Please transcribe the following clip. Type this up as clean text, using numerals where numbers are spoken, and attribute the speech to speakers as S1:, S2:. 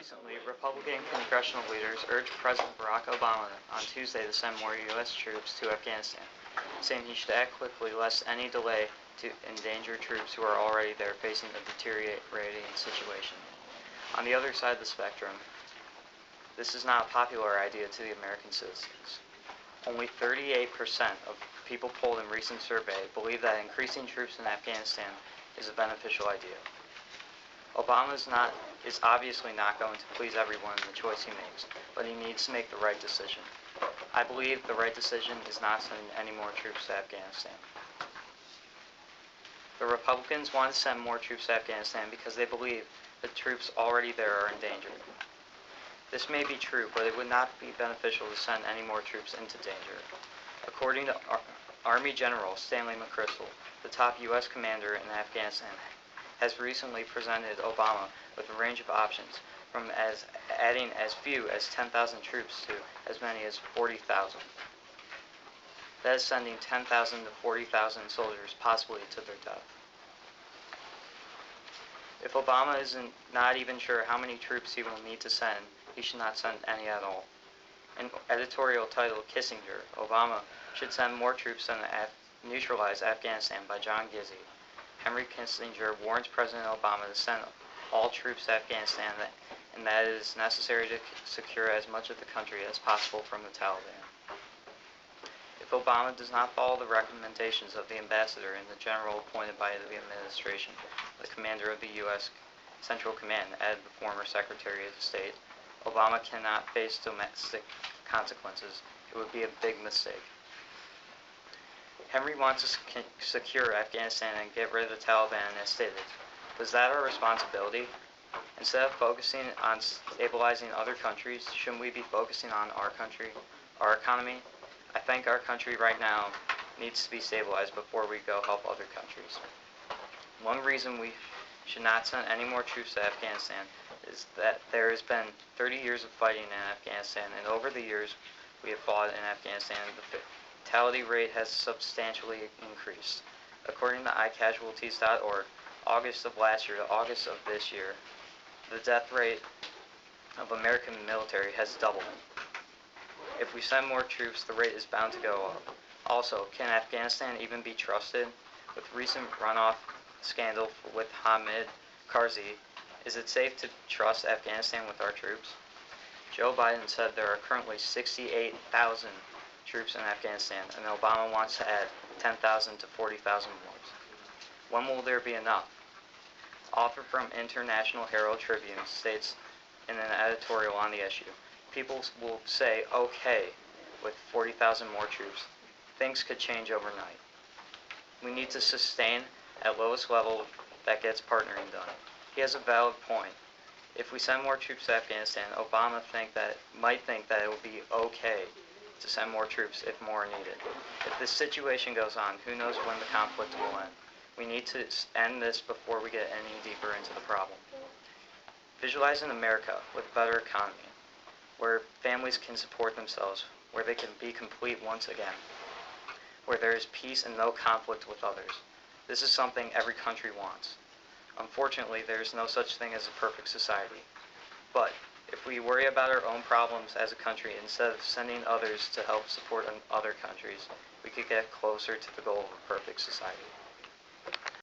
S1: Recently, Republican congressional leaders urged President Barack Obama on Tuesday to send more U.S. troops to Afghanistan, saying he should act quickly lest any delay to endanger troops who are already there facing a deteriorating situation. On the other side of the spectrum, this is not a popular idea to the American citizens. Only 38% of people polled in recent survey believe that increasing troops in Afghanistan is a beneficial idea. Obama is obviously not going to please everyone in the choice he makes, but he needs to make the right decision. I believe the right decision is not sending any more troops to Afghanistan. The Republicans want to send more troops to Afghanistan because they believe the troops already there are endangered. This may be true, but it would not be beneficial to send any more troops into danger. According to Army General Stanley McChrystal, the top U.S. commander in Afghanistan, has recently presented Obama with a range of options, from adding as few as 10,000 troops to as many as 40,000. That is sending 10,000 to 40,000 soldiers possibly to their death. If Obama is not even sure how many troops he will need to send, he should not send any at all. An editorial titled Kissinger, Obama should send more troops than neutralize Afghanistan by John Gizzi. Henry Kissinger warns President Obama to send all troops to Afghanistan and that it is necessary to secure as much of the country as possible from the Taliban. If Obama does not follow the recommendations of the ambassador and the general appointed by the administration, the commander of the U.S. Central Command, added the former Secretary of State, Obama cannot face domestic consequences. It would be a big mistake. Henry wants to secure Afghanistan and get rid of the Taliban as stated. Was that our responsibility? Instead of focusing on stabilizing other countries, shouldn't we be focusing on our country, our economy? I think our country right now needs to be stabilized before we go help other countries. One reason we should not send any more troops to Afghanistan is that there has been 30 years of fighting in Afghanistan, and over the years we have fought in Afghanistan, the fatality rate has substantially increased. According to iCasualties.org, August of last year to August of this year, the death rate of American military has doubled. If we send more troops, the rate is bound to go up. Also, can Afghanistan even be trusted? With recent runoff scandal with Hamid Karzai, is it safe to trust Afghanistan with our troops? Joe Biden said there are currently 68,000 troops in Afghanistan, and Obama wants to add 10,000 to 40,000 more. When will there be enough? Author from International Herald Tribune states in an editorial on the issue, people will say okay with 40,000 more troops. Things could change overnight. We need to sustain at lowest level that gets partnering done. He has a valid point. If we send more troops to Afghanistan, Obama might think that it will be okay to send more troops if more are needed. If this situation goes on, who knows when the conflict will end. We need to end this before we get any deeper into the problem. Visualize an America with a better economy, where families can support themselves, where they can be complete once again, where there is peace and no conflict with others. This is something every country wants. Unfortunately, there is no such thing as a perfect society. But if we worry about our own problems as a country instead of sending others to help support other countries, we could get closer to the goal of a perfect society.